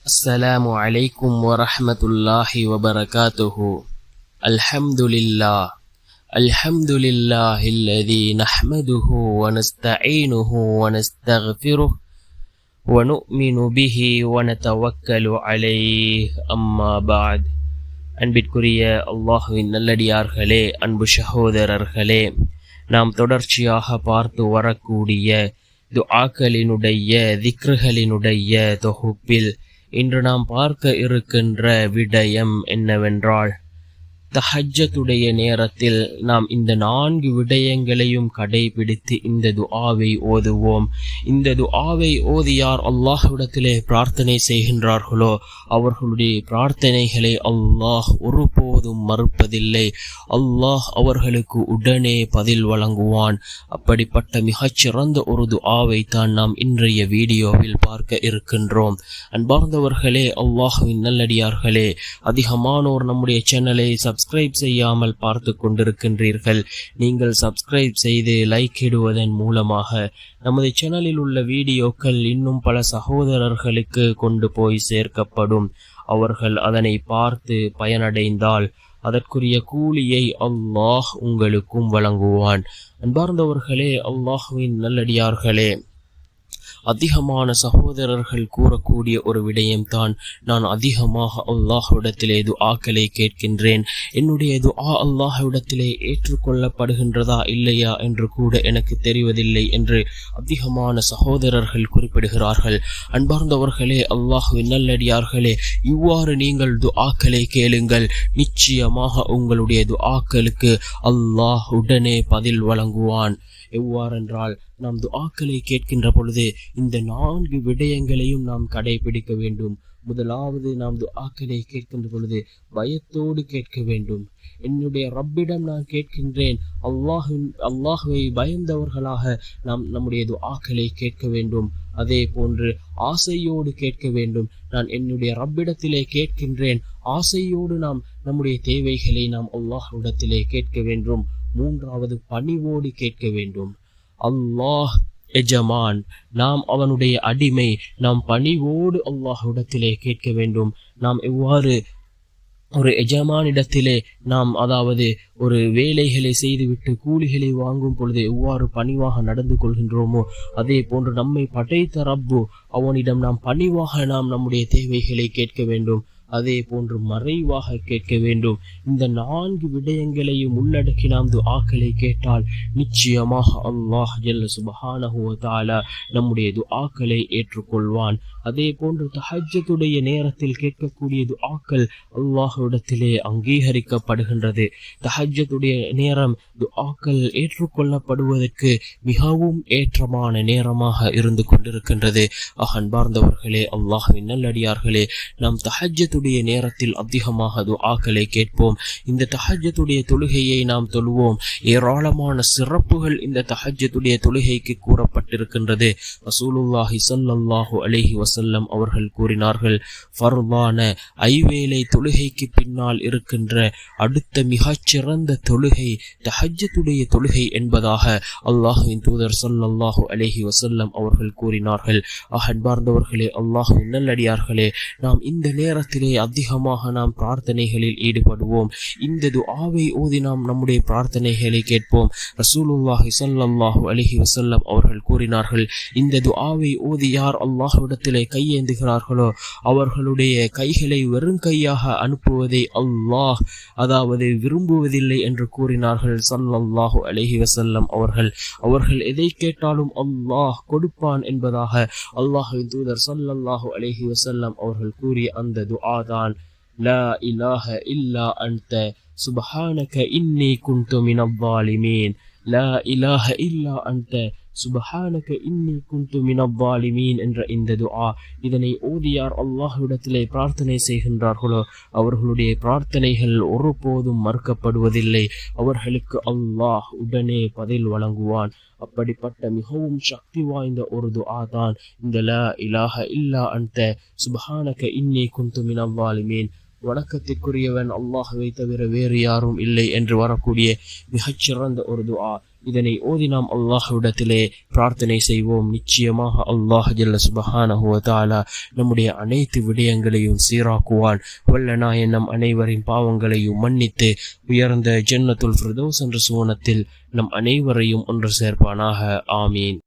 السلام عليكم ورحمة الله وبركاته. الحمد لله الذي نحمده ونستعينه ونستغفره ونؤمن به ونتوكل عليه. أما بعد. அன்பிற்குரிய அல்லாஹுவின் நல்லடியார்களே, அன்பு சகோதரர்களே, நாம் தொடர்ச்சியாக பார்த்து வரக்கூடிய துஆக்களினுடைய திக்ருகளினுடைய தொகுப்பில் இன்று நாம் பார்க்க இருக்கின்ற விடயம் என்னவென்றால், தஹஜ்ஜுடைய நேரத்தில் நாம் இந்த 4 விடயங்களையும் கடைபிடித்து இந்த துஆவை ஓதுவோம். இந்த துஆவை ஓதி யார் அல்லாஹ்விடத்திலே பிரார்த்தனை செய்கின்றார்களோ அவர்களுடைய பிரார்த்தனைகளை அல்லாஹ் ஒருபோதும் மறுப்பதில்லை. அல்லாஹ் அவர்களுக்கு உடனே பதில் வழங்குவான். அப்படிப்பட்ட மிகச்சிறந்த ஒரு துஆவை தான் நாம் இன்றைய வீடியோவில் பார்க்க இருக்கின்றோம். அன்பார்ந்தவர்களே, அல்லாஹ்வின் நல்லடியார்களே, அதிகமானோர் நம்முடைய சேனலை சப்ஸ்கிரைப் செய்யாமல் பார்த்து கொண்டிருக்கின்றீர்கள். நீங்கள் சப்ஸ்கிரைப் செய்து லைக் இடுவதன் மூலமாக நமது சேனலில் உள்ள வீடியோக்கள் இன்னும் பல சகோதரர்களுக்கு கொண்டு போய் சேர்க்கப்படும். அவர்கள் அதனை பார்த்து பயனடைந்தால் அதற்குரிய கூலியை அல்லாஹ் உங்களுக்கும் வழங்குவான். அன்பார்ந்தவர்களே, அல்லாஹ்வின் நல்லடியார்களே, அதிகமான சகோதரர்கள் கூறக்கூடிய ஒரு விடயம்தான், நான் அதிகமாக அல்லாஹ்விடத்திலே துஆக்களை கேட்கின்றேன், என்னுடைய துஆ அல்லாஹ்விடத்திலே ஏற்றுக்கொள்ளப்படுகின்றதா இல்லையா என்று கூட எனக்கு தெரிவதில்லை என்று அதிகமான சகோதரர்கள் குறிப்பிடுகிறார்கள். அன்பார்ந்தவர்களே, அல்லாஹ்வின் நல்லடியார்களே, இவ்வாறு நீங்கள் துஆக்களை கேளுங்கள். நிச்சயமாக உங்களுடைய துஆக்களுக்கு அல்லாஹ் உடனே பதில் வழங்குவான். எவ்வாறென்றால், நாம் துஆக்களை கேட்கின்ற பொழுது இந்த 4 விடயங்களையும் நாம் கடைபிடிக்க வேண்டும். முதலாவது, நாம் துஆக்களை கேட்கின்ற பொழுது பயத்தோடு கேட்க வேண்டும். என்னுடைய ரப்பிடம் நான் கேட்கின்றேன், அல்லாஹ்வை பயந்தவர்களாக நாம் நம்முடைய துஆக்களை கேட்க வேண்டும். அதே போன்று ஆசையோடு கேட்க வேண்டும். நான் என்னுடைய ரப்பிடத்திலே கேட்கின்றேன், ஆசையோடு நாம் நம்முடைய தேவைகளை நாம் அல்லாஹ்விடத்திலே கேட்க வேண்டும். மூன்றாவது, பணிவோடு கேட்க வேண்டும். அல்லாஹ் எஜமான், நாம் அவனுடைய அடிமை, நாம் பணிவோடு அல்லாஹ்விடத்திலே கேட்க வேண்டும். நாம் எவ்வாறு ஒரு எஜமானிடத்திலே நாம் ஒரு வேலைகளை செய்துவிட்டு கூலிகளை வாங்கும் பொழுது எவ்வாறு பணிவாக நடந்து கொள்கின்றோமோ, அதே போன்று நம்மை படைத்த ரப்பு அவனிடம் நாம் பணிவாக நாம் நம்முடைய தேவைகளை கேட்க வேண்டும். அதே போன்று மறைவாக கேட்க வேண்டும். இந்த 4 விடயங்களையும் உள்ளடக்கி நாம் துஆக்களை கேட்டால் நிச்சயமாக அல்லாஹ் ஜல்ல சுப்ஹானஹு வ தஆலா நம்முடைய துஆக்களை ஏற்றுக்கொள்வான். அதே போன்று தஹஜ்ஜுடைய நேரத்தில் கேட்கக்கூடிய துஆக்கள் அல்லாஹ்விடத்திலே அங்கீகரிக்கப்படுகின்றது. தஹஜ்ஜுடைய நேரம் துஆக்கள் ஏற்றுக்கொள்ளப்படுவதற்கு மிகவும் ஏற்றமான நேரமாக இருந்து கொண்டிருக்கின்றது. அன்பார்ந்தவர்களே, அல்லாஹ்வின் நல்லடியார்களே, நாம் தஹஜ்ஜுடைய நேரத்தில் அதிகமாக துஆக்களை கேட்போம். இந்த தஹஜ்ஜுடைய தொழுகையை நாம் தொழுவோம். ஏராளமான சிறப்புகள் இந்த தஹஜ்ஜுடைய தொழுகைக்கு கூறப்பட்டிருக்கின்றது. ரசூலுல்லாஹி ஸல்லல்லாஹு அலைஹி வஸல்லம் அவர்கள் கூறினார்கள், ஃபர்தான ஐவேளை தொழுகைக்கு பின்னால் இருக்கின்ற அடுத்த மிகச்சிறந்த தொழுகை தஹஜ்ஜுடைய தொழுகை என்பதாக அல்லாஹ்வின் தூதர் ஸல்லல்லாஹு அலைஹி வஸல்லம் அவர்கள் கூறினார்கள். அன்பார்ந்தவர்களே, அல்லாஹ்வின் நல்லடியார்களே, நாம் இந்த நேரத்திலே அதிகமாக நாம் பிரார்த்தனைகளில் ஈடுபடுவோம். இந்த துஆவை ஓதி நாம் நம்முடைய பிரார்த்தனைகளை கேட்போம். ரசூலுல்லாஹி ஸல்லல்லாஹு அலைஹி வஸல்லம் அவர்கள் கூறினார்கள், இந்த துஆவை ஓதி யார் அல்லாஹ்விடத்திலே கையேந்துகிறார்களோ அவர்களுடைய கைகளை வெறும் கையாக அனுப்புவதை அல்லாஹ் விரும்புவதில்லை என்று கூறினார்கள் ஸல்லல்லாஹு அலைஹி வஸல்லம் அவர்கள் எதை கேட்டாலும் அல்லாஹ் கொடுப்பான் என்பதாக அல்லாஹ்வின் தூதர் ஸல்லல்லாஹு அலைஹி வஸல்லம் அவர்கள் கூறிய அந்த துஆ தான், லா இலாஹ இல்லா அன்த சுப்ஹானக இன்னி குன்து மினல் ஸாலிமீன். லா இலாஹ இல்லா அன்த சுப்ஹானக இன்னி குன்து மினல் ஸாலிமீன் என்ற இந்த துஆ, இதனை ஓதியார் அல்லாஹ்விடத்திலே பிரார்த்தனை செய்கின்றார்களோ அவர்களுடைய பிரார்த்தனைகள் ஒருபோதும் மறுக்கப்படுவதில்லை. அவர்களுக்கு அல்லாஹ் உடனே பதில் வழங்குவான். அப்படிப்பட்ட மிகவும் சக்தி வாய்ந்த ஒரு துஆ தான் இந்த லா இலாஹ இல்லா அன்த சுப்ஹானக இன்னி குன்து மினல் ஸாலிமீன். வணக்கத்திற்குரியவன் அல்லாஹ்வை தவிர வேறு யாரும் இல்லை என்று வரக்கூடிய மிகச்சிறந்த ஒரு துஆ. இதனை ஓதி நாம் அல்லாஹ்விடத்திலே பிரார்த்தனை செய்வோம். நிச்சயமாக அல்லாஹ் ஜல்ல சுப்ஹானஹு வ தஆலா நம்முடைய அனைத்து விடயங்களையும் சீராக்குவான். வல்ல நாயன் நம் அனைவரின் பாவங்களையும் மன்னித்து உயர்ந்த ஜன்னத்துல் ஃபிர்தௌஸ் என்ற சுவனத்தில் நம் அனைவரையும் ஒன்று சேர்ப்பானாக. ஆமீன்.